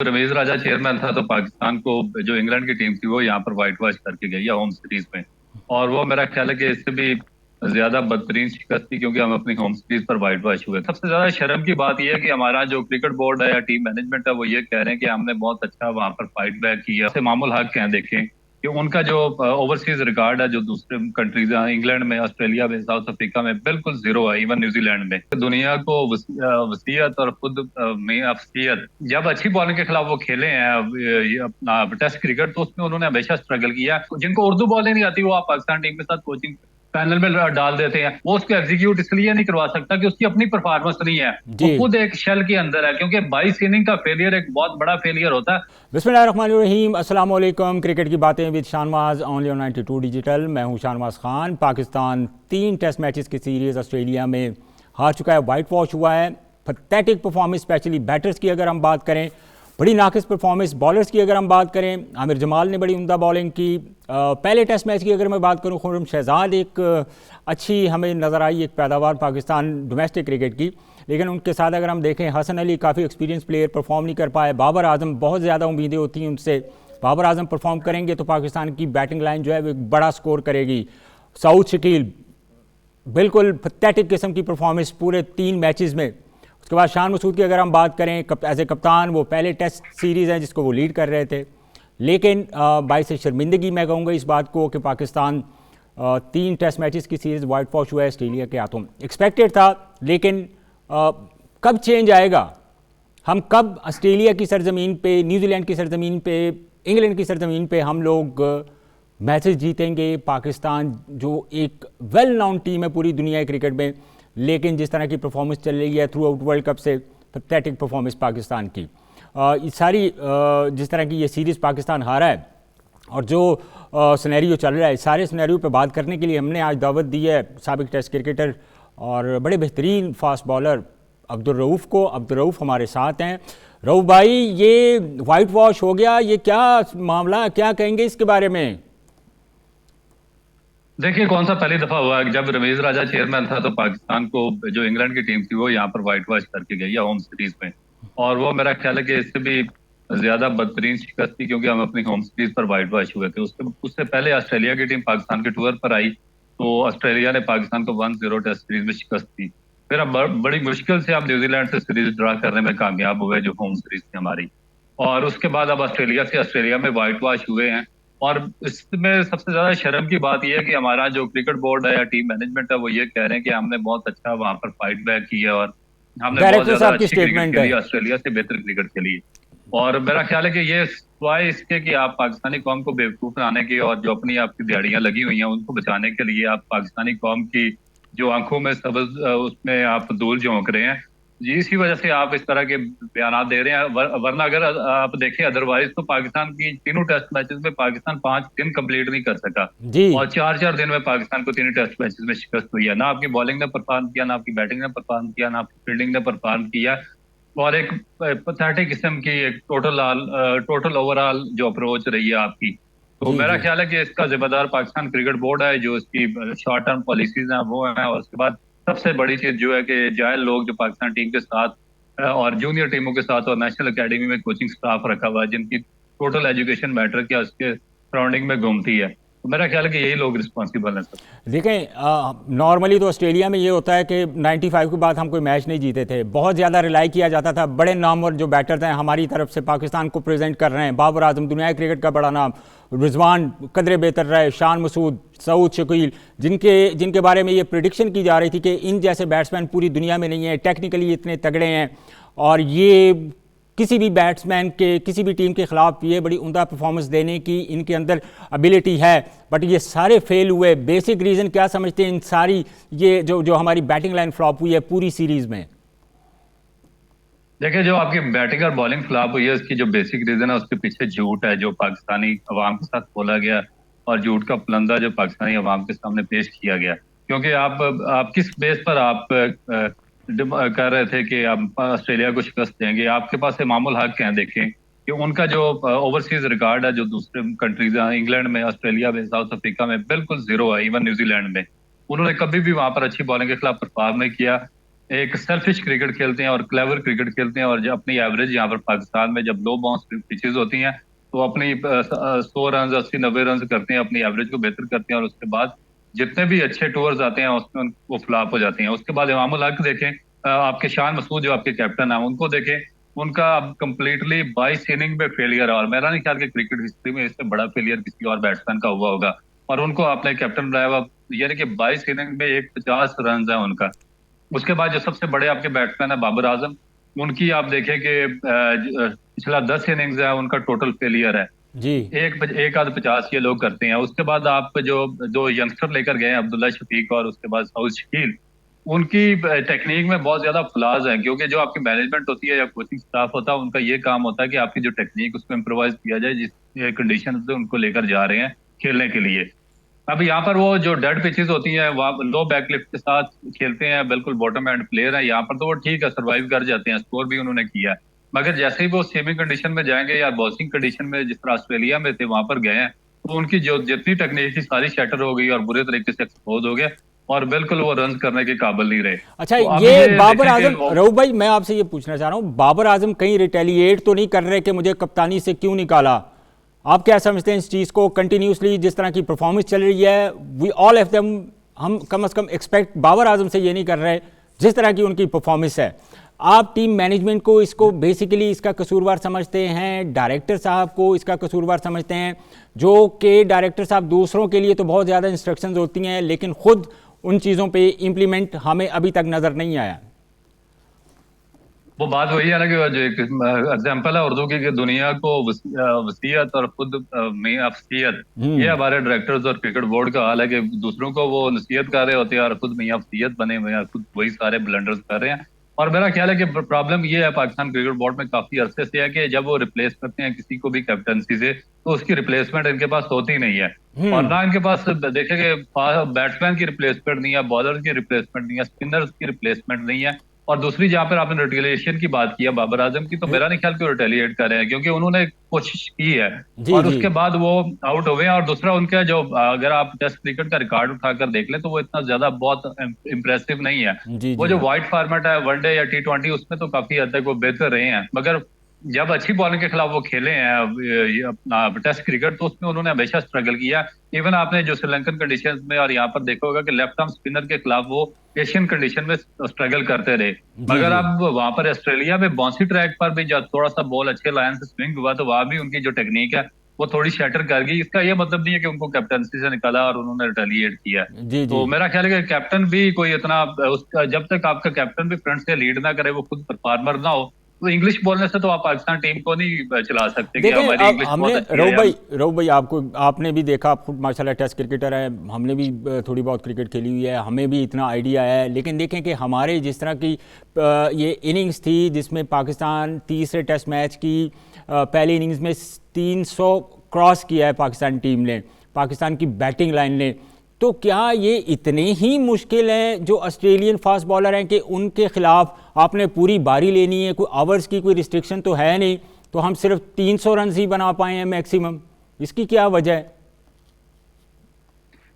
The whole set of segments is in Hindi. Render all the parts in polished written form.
रमीज राजा चेयरमैन था तो पाकिस्तान को जो इंग्लैंड की टीम थी वो यहाँ पर व्हाइट वॉश करके गई है होम सीरीज में। और वो मेरा ख्याल है कि इससे भी ज्यादा बदतरीन शिकस्त थी क्योंकि हम अपनी होम सीरीज पर व्हाइट वॉश हुए। सबसे ज्यादा शर्म की बात यह है कि हमारा जो क्रिकेट बोर्ड है या टीम मैनेजमेंट है वो ये कह रहे हैं कि हमने बहुत अच्छा वहां पर फाइट बैक किया। से मामूल हक हैं, देखें कि उनका जो ओवरसीज रिकॉर्ड है जो दूसरे कंट्रीज इंग्लैंड में, ऑस्ट्रेलिया में, साउथ अफ्रीका में बिल्कुल जीरो है, इवन न्यूजीलैंड में। दुनिया को वसीयत और खुद में अफसियत जब अच्छी बॉलिंग के खिलाफ वो खेले हैं ये अपना टेस्ट क्रिकेट, तो उसमें उन्होंने हमेशा स्ट्रगल किया। जिनको उर्दू बॉलिंग नहीं आती वो आप पाकिस्तान टीम के साथ कोचिंग पैनल में डाल देते हैं। वो उसको एग्जीक्यूट इसलिए नहीं करवा सकता कि उसकी अपनी परफॉर्मेंस नहीं है, वो जी। खुद एक शेल के अंदर है, क्योंकि 22 इनिंग का फेलियर एक बहुत बड़ा फेलियर होता है। बिस्मिल्लाहिर्रहमानिर्रहीम, अस्सलाम वालेकुम। क्रिकेट की बातें with Shahnawaz only on 92 digital. मैं हूं शानवाज खान। पाकिस्तान 3 टेस्ट मैचेस की सीरीज़ ऑस्ट्रेलिया में हार चुका है, वाइट वॉश हुआ है। पैथेटिक परफॉर्मेंस, स्पेशली बैटर्स की अगर हम बात करें, बड़ी नाकिस परफॉर्मेंस। बॉलर्स की अगर हम बात करें, आमिर जमाल ने बड़ी उम्दा बॉलिंग की। पहले टेस्ट मैच की अगर मैं बात करूं, खुर्रम शहजाद एक अच्छी हमें नज़र आई एक पैदावार पाकिस्तान डोमेस्टिक क्रिकेट की। लेकिन उनके साथ अगर हम देखें, हसन अली काफ़ी एक्सपीरियंस प्लेयर, परफॉर्म नहीं कर पाए। बाबर आजम, बहुत ज़्यादा उम्मीदें होती हैं उनसे। बाबर आजम परफॉर्म करेंगे तो पाकिस्तान की बैटिंग लाइन जो है वो एक बड़ा स्कोर करेगी। सऊद शकील बिल्कुल पैथेटिक किस्म की परफॉर्मेंस पूरे 3 मैचेस में। उसके बाद शान मसूद की अगर हम बात करें, एज ए कप्तान वो पहले टेस्ट सीरीज़ है जिसको वो लीड कर रहे थे। लेकिन बाइस शर्मिंदगी मैं कहूँगा इस बात को कि पाकिस्तान 3 टेस्ट मैचेस की सीरीज़ वाइट वॉश हुआ है ऑस्ट्रेलिया के हाथों। एक्सपेक्टेड था, लेकिन कब चेंज आएगा? हम कब ऑस्ट्रेलिया की सरजमीन पे, न्यूजीलैंड की सरजमीन पे, इंग्लैंड की सरजमीन पे हम लोग मैचेस जीतेंगे? पाकिस्तान जो एक वेल नोन टीम है पूरी दुनिया क्रिकेट में, लेकिन जिस तरह की परफॉर्मेंस चल रही है थ्रू आउट वर्ल्ड कप से, पैथेटिक परफॉर्मेंस पाकिस्तान की। ये सारी जिस तरह की ये सीरीज़ पाकिस्तान हारा है और जो सिनेरियो चल रहा है, सारे सिनेरियो पे बात करने के लिए हमने आज दावत दी है साबिक टेस्ट क्रिकेटर और बड़े बेहतरीन फास्ट बॉलर अब्दुल रऊफ़ को। अब्दुल रऊफ़ हमारे साथ हैं। रऊफ़ भाई, ये वाइट वॉश हो गया, ये क्या मामला, क्या कहेंगे इसके बारे में? देखिए, कौन सा पहली दफा हुआ है जब रमीज राजा चेयरमैन था तो पाकिस्तान को जो इंग्लैंड की टीम थी वो यहाँ पर व्हाइट वॉश करके गई है होम सीरीज में। और वो मेरा ख्याल है कि इससे भी ज्यादा बदतरीन शिकस्त थी क्योंकि हम अपनी होम सीरीज पर व्हाइट वॉश हुए थे। उससे पहले ऑस्ट्रेलिया की टीम पाकिस्तान के टूर पर आई तो ऑस्ट्रेलिया ने पाकिस्तान को 1-0 टेस्ट सीरीज में शिकस्त दी। फिर अब बड़ी मुश्किल से हम न्यूजीलैंड से सीरीज ड्रा करने में कामयाब हुए जो होम सीरीज थी हमारी। और उसके बाद अब ऑस्ट्रेलिया में व्हाइट वॉश हुए हैं। और इसमें सबसे ज्यादा शर्म की बात यह है कि हमारा जो क्रिकेट बोर्ड है या टीम मैनेजमेंट है वो ये कह रहे हैं कि हमने बहुत अच्छा वहां पर फाइट बैक किया और हमने बहुत डायरेक्टर ज्यादा साहब की अच्छी क्रिकेट स्टेटमेंट है। खेली, ऑस्ट्रेलिया से बेहतर क्रिकेट खेली। और मेरा ख्याल है कि ये सिवाय इसके कि आप पाकिस्तानी कौम को बेवकूफ बनाने की और जो अपनी आपकी दिहाड़ियां लगी हुई हैं उनको बचाने के लिए आप पाकिस्तानी कौम की जो आंखों में सब्ज उसमें आप धूल झोंक रहे हैं जी, इसी वजह से आप इस तरह के बयान दे रहे हैं। वरना अगर आप देखें अदरवाइज तो पाकिस्तान की तीनों टेस्ट मैचेस में पाकिस्तान 5 दिन कंप्लीट नहीं कर सका। जी। और 4-4 दिन में पाकिस्तान को तीनों टेस्ट मैचेस में शिकस्त हुई है। ना आपकी बॉलिंग ने परफॉर्म किया, ना आपकी बैटिंग ने परफॉर्म किया, ना आपकी फील्डिंग ने परफॉर्म किया। और एक पैथेटिक किस्म की एक टोटल ओवरऑल जो अप्रोच रही है आपकी। तो जी। मेरा जी। ख्याल है कि इसका जिम्मेदार पाकिस्तान क्रिकेट बोर्ड है जो इसकी शॉर्ट टर्म पॉलिसीज हैं वो है। और उसके बाद सबसे बड़ी चीज जो है कि जाहिल लोग जो पाकिस्तान टीम के साथ और जूनियर टीमों के साथ और नेशनल एकेडमी में कोचिंग स्टाफ रखा हुआ है जिनकी टोटल एजुकेशन मैटर क्या उसके सराउंडिंग में घूमती है। तो मेरा ख्याल है कि यही लोग रिस्पॉन्सिबल हैं सर। देखें, नॉर्मली तो ऑस्ट्रेलिया में ये होता है कि 95 के बाद हम कोई मैच नहीं जीते थे। बहुत ज़्यादा रिलाई किया जाता था, बड़े नामवर जो बैटर्स हैं हमारी तरफ से पाकिस्तान को प्रेजेंट कर रहे हैं। बाबर आजम दुनिया क्रिकेट का बड़ा नाम, रिजवान कदरे बेहतर रहे, शान मसूद, सऊद शकील, जिनके जिनके बारे में ये प्रिडिक्शन की जा रही थी कि इन जैसे बैट्समैन पूरी दुनिया में नहीं है, टेक्निकली इतने तगड़े हैं और ये किसी भी बैट्समैन के, किसी भी टीम के खिलाफ ये बड़ी उम्दा परफॉर्मेंस देने की इनके अंदर एबिलिटी है। बट ये सारे फेल हुए। बेसिक रीज़न क्या समझते हैं इन सारी ये जो जो हमारी बैटिंग लाइन फ्लॉप हुई है पूरी सीरीज़ में? देखिए, जो आपकी बैटिंग और बॉलिंग फ्लॉप हुई है उसकी जो बेसिक रीजन है उसके पीछे झूठ है जो पाकिस्तानी अवाम के साथ बोला गया और झूठ का पुलंदा जो पाकिस्तानी अवाम के सामने पेश किया गया। क्योंकि आप किस बेस पर आप कर रहे थे कि आप ऑस्ट्रेलिया को शिकस्त देंगे? आपके पास ये मामूल हक हैं, देखें कि उनका जो ओवरसीज रिकॉर्ड है जो दूसरे कंट्रीज इंग्लैंड में, ऑस्ट्रेलिया में, साउथ अफ्रीका में बिल्कुल जीरो है, इवन न्यूजीलैंड में। उन्होंने कभी भी वहां पर अच्छी बॉलिंग के खिलाफ परफॉर्म नहीं किया। एक सेल्फिश क्रिकेट खेलते हैं और क्लेवर क्रिकेट खेलते हैं, और जो अपनी एवरेज यहाँ पर पाकिस्तान में जब लो बाउंस पिचेस होती हैं तो अपनी 100 रन 80-90 रन करते हैं, अपनी एवरेज को बेहतर करते हैं, और उसके बाद जितने भी अच्छे टूर्स आते हैं उसमें वो फ्लॉप हो जाते हैं। उसके बाद इमामुल हक देखें, आपके शान मसूद जो आपके कैप्टन है उनको देखें, उनका अब कम्प्लीटली 22 इनिंग में फेलियर है, और मेरा नहीं ख्याल कि क्रिकेट हिस्ट्री में इससे बड़ा फेलियर किसी और बैट्समैन का हुआ होगा। और उनको आपने कैप्टन बनाया हुआ, यानी कि 22 इनिंग में 150 रन है उनका। उसके बाद जो सबसे बड़े आपके बैट्समैन है बाबर आजम, उनकी आप देखें कि पिछला 10 इनिंग्स है उनका टोटल फेलियर है। जी एक आध 50 ये लोग करते हैं। उसके बाद आप जो दो यंगस्टर लेकर गए अब्दुल्ला शफीक और उसके बाद साउद शकील, उनकी टेक्निक में बहुत ज्यादा फ्लॉज है, क्योंकि जो आपकी मैनेजमेंट होती है या कोचिंग स्टाफ होता है उनका ये काम होता है कि आपकी जो टेक्निक उसको इम्प्रोवाइज किया जाए जिस कंडीशन से उनको लेकर जा रहे हैं खेलने के लिए। अब यहाँ पर वो जो डेड पिचेस होती हैं वहाँ लो बैकलिफ्ट के साथ खेलते हैं, बिल्कुल बॉटम एंड प्लेयर है यहाँ पर, तो वो ठीक है, सर्वाइव कर जाते हैं, स्कोर भी उन्होंने किया है। मगर जैसे ही वो सेमी कंडीशन में जाएंगे या बॉक्सिंग कंडीशन में जिस तरह ऑस्ट्रेलिया में थे वहां पर गए हैं, तो उनकी जो जितनी टेक्निक थी सारी शैटर हो गई और बुरे तरीके से एक्सपोज हो गए, और बिल्कुल वो रन करने के काबिल नहीं रहे। अच्छा, तो ये बाबर आजम, रऊफ भाई मैं आपसे ये पूछना चाह रहा हूँ, बाबर आजम कहीं रिटेलिएट तो नहीं कर रहे कि मुझे कप्तानी से क्यों निकाला? आप क्या समझते हैं इस चीज़ को? कंटिन्यूसली जिस तरह की परफॉर्मेंस चल रही है, वी ऑल ऑफ देम, हम कम से कम एक्सपेक्ट बाबर आजम से ये नहीं कर रहे जिस तरह की उनकी परफॉर्मेंस है। आप टीम मैनेजमेंट को इसको बेसिकली इसका कसूरवार समझते हैं, डायरेक्टर साहब को इसका कसूरवार समझते हैं, जो कि डायरेक्टर साहब दूसरों के लिए तो बहुत ज़्यादा इंस्ट्रक्शंस होती हैं लेकिन खुद उन चीज़ों पे इम्प्लीमेंट हमें अभी तक नज़र नहीं आया? वो बात वही है ना कि जो एक एग्जाम्पल है उर्दू की कि दुनिया को वसीयत और खुद मियां-वसीयत, ये हमारे डायरेक्टर्स और क्रिकेट बोर्ड का हाल है कि दूसरों को वो नसीहत कर रहे होते हैं और खुद मियां-वसीयत बने हुए हैं, खुद वही सारे ब्लंडर्स कर रहे हैं। और मेरा ख्याल है कि प्रॉब्लम ये है पाकिस्तान क्रिकेट बोर्ड में काफी अरसे से है कि जब वो रिप्लेस करते हैं किसी को भी कैप्टनसी से, तो उसकी रिप्लेसमेंट इनके पास होती नहीं है। और ना इनके पास देखेंगे बैट्समैन की रिप्लेसमेंट नहीं है, बॉलर की रिप्लेसमेंट नहीं है, स्पिनर्स की रिप्लेसमेंट नहीं है। और दूसरी जहां पर आपने रिटेलिएशन की बात की है बाबर आजम की, तो मेरा नहीं ख्याल कि वो रिटेलिएट कर रहे हैं, क्योंकि उन्होंने कोशिश की है जी और जी उसके बाद वो आउट हो गए हैं। और दूसरा उनका जो अगर आप टेस्ट क्रिकेट का रिकॉर्ड उठाकर देख लें तो वो इतना ज्यादा बहुत इम्प्रेसिव नहीं है। जी वो जी जो वाइड फॉर्मेट है वनडे या T20 उसमें तो काफी हद तक वो बेहतर रहे हैं, मगर जब अच्छी बॉलिंग के खिलाफ वो खेले हैं ये अपना टेस्ट क्रिकेट, तो उसमें उन्होंने हमेशा स्ट्रगल किया। इवन आपने जो श्रीलंकन कंडीशंस में और यहाँ पर देखा होगा कि लेफ्ट आर्म स्पिनर के खिलाफ वो एशियन कंडीशन में स्ट्रगल करते रहे। जी मगर जी अब वहां पर ऑस्ट्रेलिया में बाउंसी ट्रैक पर भी जब थोड़ा सा बॉल अच्छे लाइन से स्विंग हुआ तो वहां भी उनकी जो टेक्निक है वो थोड़ी शैटर कर गई। इसका ये मतलब नहीं है कि उनको कैप्टनसी से निकाला और उन्होंने रिटेलिएट किया। जी जी तो मेरा ख्याल है कि कैप्टन भी कोई इतना उसका, जब तक आपका कैप्टन भी फ्रंट से लीड ना करे, वो खुद परफॉर्मर ना हो, तो इंग्लिश बोलने से तो आप पाकिस्तान टीम को नहीं चला सकते कि देखें। हमारी अब इंग्लिश हमने बहुत अच्छी है। रऊफ भाई आपको, आपने भी देखा, आप खुद माशाल्लाह टेस्ट क्रिकेटर है, हमने भी थोड़ी बहुत क्रिकेट खेली हुई है, हमें भी इतना आइडिया है। लेकिन देखें कि हमारे जिस तरह की ये इनिंग्स थी जिसमें पाकिस्तान तीसरे टेस्ट मैच की पहली इनिंग्स में 300 क्रॉस किया है पाकिस्तान टीम ने, पाकिस्तान की बैटिंग लाइन ने, तो क्या ये इतने ही मुश्किल है जो ऑस्ट्रेलियन फास्ट बॉलर हैं कि उनके खिलाफ आपने पूरी बारी लेनी है, कोई आवर्स की कोई रिस्ट्रिक्शन तो है नहीं, तो हम सिर्फ 300 रन ही बना पाए हैं मैक्सिमम? इसकी क्या वजह है?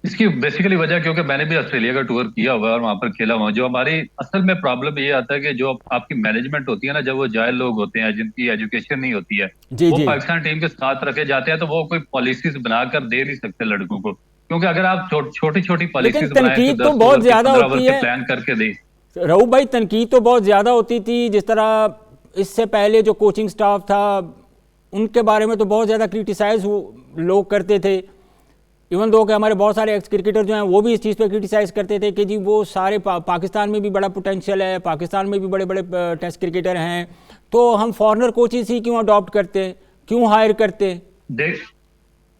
इसकी बेसिकली वजह, क्योंकि मैंने भी ऑस्ट्रेलिया का टूर किया हुआ है और वहां पर खेला हुआ, जो हमारी असल में प्रॉब्लम ये आता है कि जो आपकी मैनेजमेंट होती है ना, जब वो जाहिल लोग होते हैं जिनकी एजुकेशन नहीं होती है, जी वो जी पाकिस्तान टीम के साथ रखे जाते हैं, तो वो कोई पॉलिसीज बनाकर दे नहीं सकते लड़कों को, क्योंकि अगर आप छोटी छोटी लेकिन पॉलिसीज बनाए तो तनकीद तो 10 बहुत ओवर के ज़्यादा 15 होती ओवर के है प्लान करके दे। रऊफ भाई, तनकीद तो बहुत ज़्यादा होती थी। जिस तरह इससे पहले जो कोचिंग स्टाफ था उनके बारे में तो बहुत ज़्यादा क्रिटिसाइज लोग करते थे। इवन दो कि हमारे बहुत सारे एक्स क्रिकेटर जो हैं वो भी इस चीज़ पे क्रिटिसाइज करते थे कि जी वो सारे पाकिस्तान में भी बड़ा पोटेंशियल है, पाकिस्तान में भी बड़े बड़े टेस्ट क्रिकेटर हैं, तो हम फॉरेनर कोचेस ही क्यों अडॉप्ट करते, क्यों हायर करते?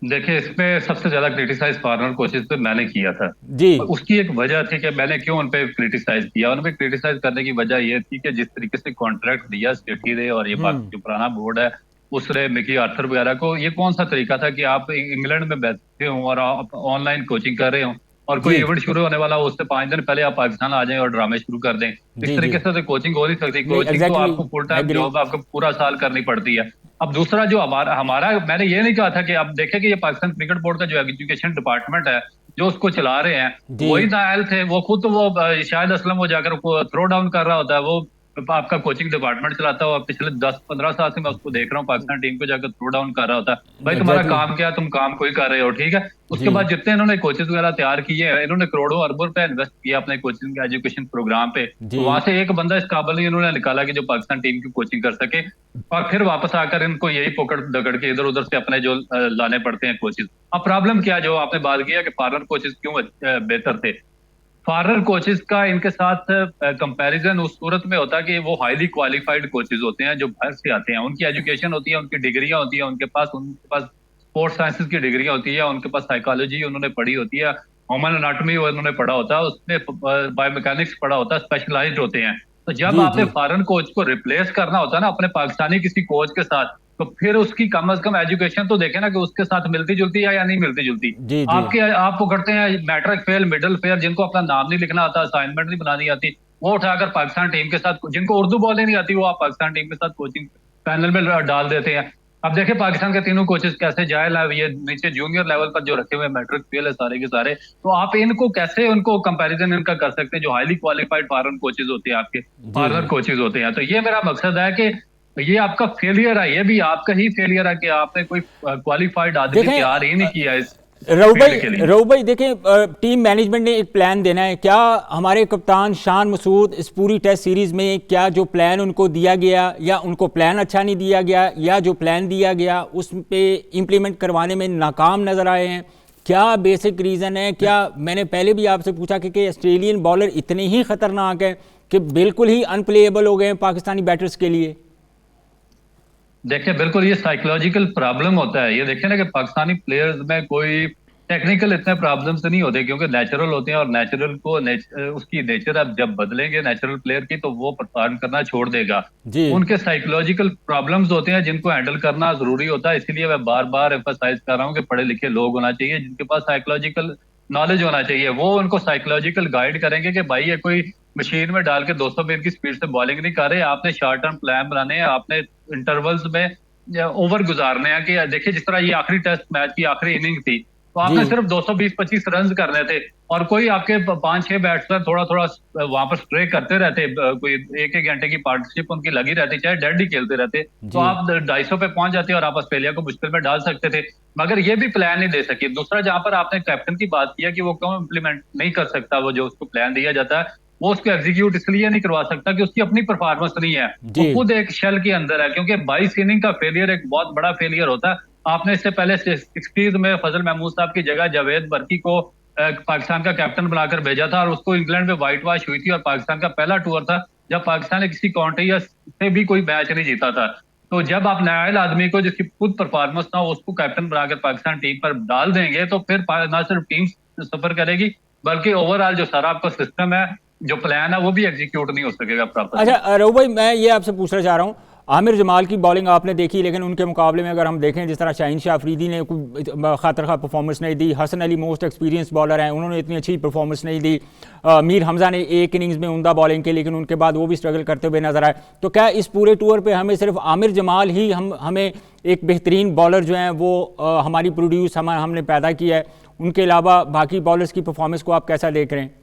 देखिए, इसमें सबसे ज्यादा क्रिटिसाइज फॉरेनर कोचेस पे मैंने किया था। जी और उसकी एक वजह थी कि मैंने क्यों उन पे क्रिटिसाइज किया। उन पे क्रिटिसाइज करने की वजह ये थी कि जिस तरीके से कॉन्ट्रैक्ट दिया स्टेटी ने और ये जो पुराना बोर्ड है उसने मिकी आर्थर वगैरह को, ये कौन सा तरीका था कि आप इंग्लैंड में बैठे हो और आप ऑनलाइन कोचिंग कर रहे हो और कोई जी इवेंट शुरू होने वाला हो उससे 5 दिन पहले आप पाकिस्तान आ जाएं और ड्रामे शुरू कर दें। इस जी जी तरीके से तो कोचिंग हो नहीं सकती। नहीं, कोचिंग तो एग्जैक्टली आपको फुल टाइम एग्री। जॉब आपको पूरा साल करनी पड़ती है। अब दूसरा जो हमारा हमारा मैंने ये नहीं कहा था कि आप देखें कि ये पाकिस्तान क्रिकेट बोर्ड का जो एजुकेशन डिपार्टमेंट है जो उसको चला रहे हैं जी वही नायल थे। वो खुद तो वो शाहिद असलम वो जाकर थ्रो डाउन कर रहा होता है, वो आपका कोचिंग डिपार्टमेंट चलाता हुआ पिछले 10-15 साल से मैं उसको देख रहा हूँ, पाकिस्तान टीम को जाकर थ्रो डाउन कर रहा होता है। भाई तुम्हारा एग्जैक्टली काम क्या है, तुम काम कोई कर रहे हो, ठीक है। उसके जी बाद जितने इन्होंने कोचेस वगैरह तैयार किए हैं, इन्होंने करोड़ों अरबों रुपए इन्वेस्ट किया अपने कोचिंग एजुकेशन प्रोग्राम पे, जी तो वहां से एक बंदा इस काबिल नहीं इन्होंने निकाला कि जो पाकिस्तान टीम की कोचिंग कर सके। और फिर वापस आकर इनको यही पकड़ दकड़ के इधर उधर से अपने जो लाने पड़ते हैं कोचेस। अब प्रॉब्लम क्या, जो आपने बात किया कि फॉरेन कोचेस क्यों बेहतर थे, फॉरेनर कोचेस का इनके साथ कंपैरिजन उस सूरत में होता है कि वो हाईली क्वालिफाइड कोचेस होते हैं जो बाहर से आते हैं, उनकी एजुकेशन होती है, उनकी डिग्रियां होती है, उनके पास स्पोर्ट्स साइंसेस की डिग्रियां होती है, उनके पास साइकोलॉजी उन्होंने पढ़ी होती है, ह्यूमन एनाटॉमी उन्होंने पढ़ा होता है, उसमें बायोमैकेनिक्स पढ़ा होता है, स्पेशलाइज्ड होते हैं। तो जब जी आपने जी फॉरेन कोच को रिप्लेस करना होता है ना अपने पाकिस्तानी किसी कोच के साथ, तो फिर उसकी कम से कम एजुकेशन तो देखे ना कि उसके साथ मिलती जुलती है या नहीं मिलती जुलती। जी जी आपके आप वो करते हैं मैट्रिक फेल, मिडिल फेल, जिनको अपना नाम नहीं लिखना आता, असाइनमेंट नहीं बनानी आती, वो उठाकर पाकिस्तान टीम के साथ, जिनको उर्दू बोलनी नहीं आती, वो आप पाकिस्तान टीम के साथ कोचिंग पैनल में डाल देते हैं। अब देखिए पाकिस्तान के तीनों कोचेस कैसे जायल है, ये नीचे जूनियर लेवल पर जो रखे हुए मैट्रिक फेल है सारे के सारे, तो आप इनको कैसे उनको कंपैरिजन इनका कर सकते हैं जो हाईली क्वालिफाइड फॉरेन कोचेस होते हैं, आपके जी फॉरेनर जी कोचेस होते हैं। तो ये मेरा मकसद है कि ये आपका फेलियर है, ये भी आपका ही फेलियर है कि आपने कोई क्वालिफाइड आदमी देखें तैयार ही नहीं किया इस फील्ड के लिए। रऊ भाई देखें, टीम मैनेजमेंट ने एक प्लान देना है। क्या हमारे कप्तान शान मसूद इस पूरी टेस्ट सीरीज में क्या जो प्लान उनको दिया गया, या उनको प्लान अच्छा नहीं दिया गया, या जो प्लान दिया गया उस पे इम्प्लीमेंट करवाने में नाकाम नजर आए हैं? क्या बेसिक रीज़न है? क्या मैंने पहले भी आपसे पूछा कि ऑस्ट्रेलियन बॉलर इतने ही खतरनाक है कि बिल्कुल ही अनप्लेएबल हो गए हैं पाकिस्तानी बैटर्स के लिए? देखिए बिल्कुल ये साइकोलॉजिकल प्रॉब्लम होता है। ये देखिए ना कि पाकिस्तानी प्लेयर्स में कोई टेक्निकल इतने प्रॉब्लम्स नहीं होते क्योंकि नेचुरल होते हैं, और नेचुरल को उसकी नेचर अब जब बदलेंगे नेचुरल प्लेयर की, तो वो परफॉर्म करना छोड़ देगा। जी उनके साइकोलॉजिकल प्रॉब्लम्स होते हैं जिनको हैंडल करना जरूरी होता है। इसीलिए मैं बार बार एम्फसाइज कर रहा हूँ कि पढ़े लिखे लोग होना चाहिए जिनके पास साइकोलॉजिकल नॉलेज होना चाहिए। वो उनको साइकोलॉजिकल गाइड करेंगे कि भाई ये कोई मशीन में डाल के 200 मीटर की स्पीड से बॉलिंग नहीं कर रहे, आपने शॉर्ट टर्म प्लान बनाने हैं, आपने इंटरवल्स में ओवर गुजारने हैं। कि देखिए जिस तरह ये आखिरी टेस्ट मैच की आखिरी इनिंग थी, तो जी आपने सिर्फ 220-25 रन करने थे, और कोई आपके 5-6 बैट्समैन थोड़ा थोड़ा वहां पर स्ट्रे करते रहते, कोई एक एक घंटे की पार्टनरशिप उनकी लगी रहती, चाहे डेड ही खेलते रहते, तो जी आप 250 पे पहुंच जाते और आप ऑस्ट्रेलिया को मुश्किल में डाल सकते थे। मगर ये भी प्लान नहीं दे सकी। दूसरा, जहां पर आपने कैप्टन की बात किया कि वो क्यों इम्प्लीमेंट नहीं कर सकता, वो जो उसको प्लान दिया जाता है वो उसको एग्जीक्यूट इसलिए नहीं करवा सकता कि उसकी अपनी परफॉर्मेंस नहीं है, वो जी खुद एक शेल के अंदर है। क्योंकि 22 इनिंग का फेलियर एक बहुत बड़ा फेलियर होता है। आपने इससे पहले 60s में फजल महमूद साहब की जगह जावेद बर्की को पाकिस्तान का कैप्टन बनाकर भेजा था, और उसको इंग्लैंड में व्हाइट वॉश हुई थी, और पाकिस्तान का पहला टूर था जब पाकिस्तान ने किसी काउंटी या से भी कोई मैच नहीं जीता था। तो जब आप नायल आदमी को जिसकी खुद परफॉर्मेंस ना हो उसको कैप्टन बनाकर पाकिस्तान टीम पर डाल देंगे, तो फिर ना सिर्फ टीम सफर करेगी बल्कि ओवरऑल जो सारा आपका सिस्टम है, जो प्लान है, वो भी एग्जीक्यूट नहीं हो सकेगा प्रॉपर्ली। अच्छा रऊ भाई, मैं ये आपसे पूछना चाह रहा हूँ, आमिर जमाल की बॉलिंग आपने देखी, लेकिन उनके मुकाबले में अगर हम देखें जिस तरह शाहीन शाह अफरीदी ने कोई खातर खा परफॉर्मेंस नहीं दी, Hasan Ali most experience bowler हैं, उन्होंने इतनी अच्छी परफॉर्मेंस नहीं दी, मीर हमजा ने एक इनिंग्स में उमदा बॉलिंग की लेकिन उनके बाद वो भी स्ट्रगल करते हुए नजर आए। तो क्या इस पूरे टूर पे हमें सिर्फ आमिर जमाल ही हमें एक बेहतरीन बॉलर जो हैं वो हमारी प्रोड्यूस हमने पैदा किया है, उनके अलावा बाकी बॉलर्स की परफॉर्मेंस को आप कैसा देख रहे हैं?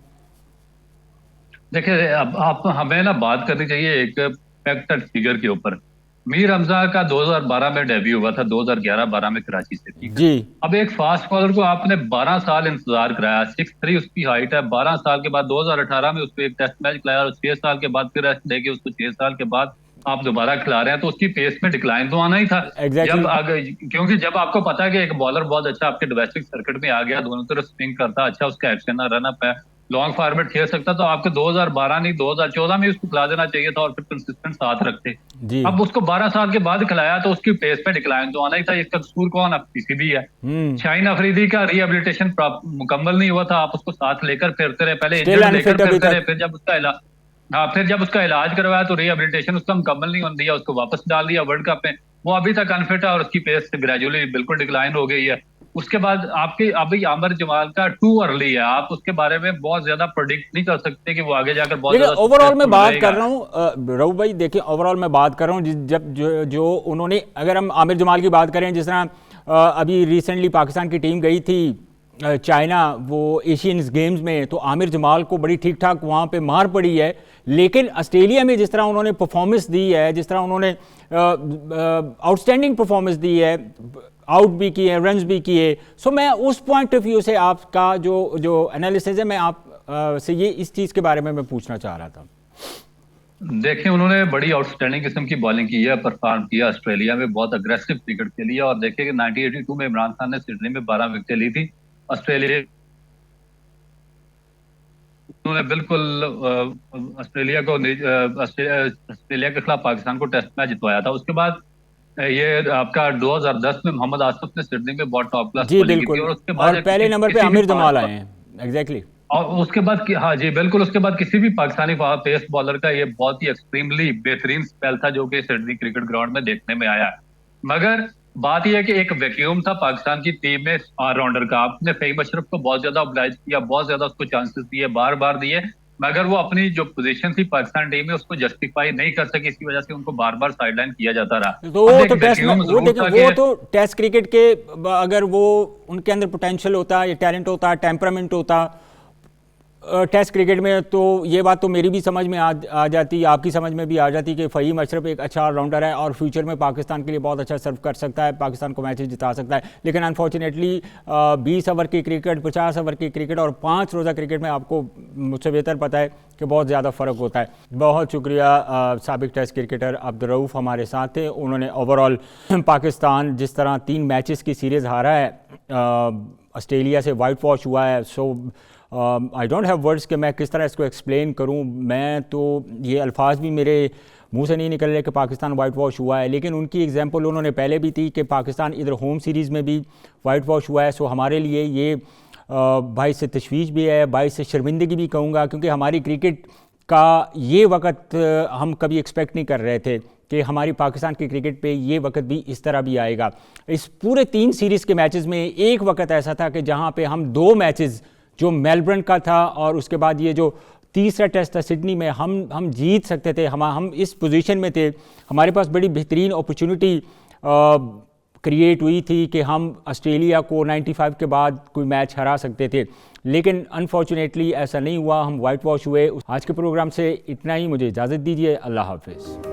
देखिए अब आप हमें ना बात करनी चाहिए एक फैक्टर फिगर के ऊपर। मीर हमजा का 2012 में डेब्यू हुआ था, 2011-12 में कराची से, ठीक है। जी अब एक फास्ट बॉलर को आपने 12 साल इंतजार कराया, 6'3" उसकी हाइट है, 12 साल के बाद 2018 में उसको एक टेस्ट मैच खिलाया, और 6 साल के बाद फिर रेस्ट देके उसको 6 साल के बाद आप दोबारा खिला रहे हैं, तो उसकी पेस में डिक्लाइन तो आना ही था। एग्जैक्टली जब आगे, क्योंकि जब आपको पता है कि एक बॉलर बहुत अच्छा आपके डोमेस्टिक सर्किट में आ गया, दोनों तरफ स्विंग करता, अच्छा उसका एक्शन रन अप है, लॉन्ग फॉर्मेट खेल सकता, तो आपको 2012 नहीं 2014 में उसको खिला देना चाहिए था, और फिर कंसिस्टेंट साथ रखते। जी अब उसको 12 साल के बाद खिलाया तो उसकी पेस पे डिक्लाइन तो आना ही था। इसका कसूर कौन? अब पीसीबी है। शाहीन अफरीदी का रिहेबिलिटेशन मुकम्मल नहीं हुआ था, आप उसको साथ लेकर फिरते रहे, पहले स्टिल इंजर्ड लेकर अनफिट अभी फिरते रहे, तक। फिर जब उसका इलाज, हाँ, फिर जब उसका इलाज करवाया तो रिहेबिलिटेशन उसका मुकम्मल नहीं होने दिया, उसको वापस डाल दिया वर्ल्ड कप में। वो अभी तक अनफिट है और उसकी पेस ग्रेजुअली बिल्कुल डिक्लाइन हो गई है। उसके बाद आपके अभी आमिर जमाल का टू अर्ली है, आप उसके बारे में बहुत ज्यादा प्रोडिक्ट नहीं कर सकते कि वो आगे जाकर बहुत लेकिन ज्यादा ओवरऑल मैं सक्सेसफुल बात रहेगा। कर रहा हूँ रऊ भाई, देखिए ओवरऑल मैं बात कर रहा हूँ जब जो उन्होंने, अगर हम आमिर जमाल की बात करें, जिस तरह अभी रिसेंटली पाकिस्तान की टीम गई थी चाइना वो एशियंस गेम्स में, तो आमिर जमाल को बड़ी ठीक ठाक वहाँ पे मार पड़ी है, लेकिन ऑस्ट्रेलिया में जिस तरह उन्होंने परफॉर्मेंस दी है, जिस तरह उन्होंने आउटस्टैंडिंग परफॉर्मेंस दी है, आउट भी किए, रन्स भी किए, सो मैं उस पॉइंट ऑफ व्यू से आपका जो एनालिसिस है, मैं आप से ये इस चीज़ के बारे में मैं पूछना चाह रहा था। देखिए, उन्होंने बड़ी आउटस्टैंडिंग किस्म की बॉलिंग की है, परफॉर्म किया ऑस्ट्रेलिया में, बहुत अग्रेसिव क्रिकेट खेली है। और देखिए कि 1982 में इमरान खान ने सिडनी में 12 विकेटें ली थी ऑस्ट्रेलिया, उन्होंने बिल्कुल ऑस्ट्रेलिया के खिलाफ पाकिस्तान को टेस्ट मैच जितवाया था। उसके बाद ये आपका 2010 में मोहम्मद आसिफ ने सिडनी में बहुत टॉप क्लास जी बॉलिंग की थी। बिल्कुल, और उसके और बाद पहले नंबर पे आमिर जमाल आए हैं। एग्जैक्टली। और उसके बाद हाँ जी बिल्कुल, उसके बाद किसी भी पाकिस्तानी पेस बॉलर का ये बहुत ही एक्सट्रीमली बेहतरीन स्पेल था जो कि सिडनी क्रिकेट ग्राउंड में देखने में आया। मगर बात यह है कि एक वैक्यूम था पाकिस्तान की टीम में ऑलराउंडर का। आपने फहीम अशरफ को बहुत ज्यादा ऑब्लाइज किया, बहुत ज्यादा उसको चांसेस दिए, बार बार दिए, मगर वो अपनी जो पोजीशन थी पाकिस्तान टीम में उसको जस्टिफाई नहीं कर सकी। इसी वजह से उनको बार बार साइडलाइन किया जाता रहा। वो तो टेस्ट क्रिकेट के, अगर वो उनके अंदर पोटेंशियल होता, या टैलेंट होता, टेम्परामेंट होता टेस्ट क्रिकेट में, तो ये बात तो मेरी भी समझ में आ जाती, आपकी समझ में भी आ जाती कि फ़हीम अशरफ एक अच्छा ऑलराउंडर है और फ्यूचर में पाकिस्तान के लिए बहुत अच्छा सर्व कर सकता है, पाकिस्तान को मैचेस जिता सकता है। लेकिन अनफॉर्चुनेटली 20 ओवर की क्रिकेट, 50 ओवर की क्रिकेट और 5 रोज़ा क्रिकेट में आपको मुझसे बेहतर पता है कि बहुत ज़्यादा फ़र्क होता है। बहुत शुक्रिया। साबिक टेस्ट क्रिकेटर अब्दुर्रऊफ़ हमारे साथ थे। उन्होंने ओवरऑल पाकिस्तान जिस तरह 3 मैचेस की सीरीज़ हारा है, ऑस्ट्रेलिया से वाइट वॉश हुआ है, सो आई डोंट हैव वर्ड्स कि मैं किस तरह इसको एक्सप्लेन करूं। मैं तो ये अल्फाज भी मेरे मुंह से नहीं निकल रहे कि पाकिस्तान वाइट वॉश हुआ है, लेकिन उनकी एग्जांपल उन्होंने पहले भी थी कि पाकिस्तान इधर होम सीरीज़ में भी वाइट वॉश हुआ है। सो हमारे लिए ये बाइस से तशवीश भी है, बाइस से शर्मिंदगी भी कहूँगा, क्योंकि हमारी क्रिकेट का ये वक्त हम कभी एक्सपेक्ट नहीं कर रहे थे कि हमारी पाकिस्तान की क्रिकेट पे ये वक्त भी इस तरह भी आएगा। इस पूरे 3 सीरीज़ के मैचेस में एक वक्त ऐसा था कि जहाँ पे हम 2 मैचेस, जो मेलबर्न का था और उसके बाद ये जो तीसरा टेस्ट था सिडनी में, हम जीत सकते थे। हम इस पोजीशन में थे, हमारे पास बड़ी बेहतरीन अपॉर्चुनिटी क्रिएट हुई थी कि हम ऑस्ट्रेलिया को 95 के बाद कोई मैच हरा सकते थे, लेकिन अनफॉर्चुनेटली ऐसा नहीं हुआ, हम वाइट वॉश हुए। आज के प्रोग्राम से इतना ही, मुझे इजाज़त दीजिए। अल्लाह हाफिज़।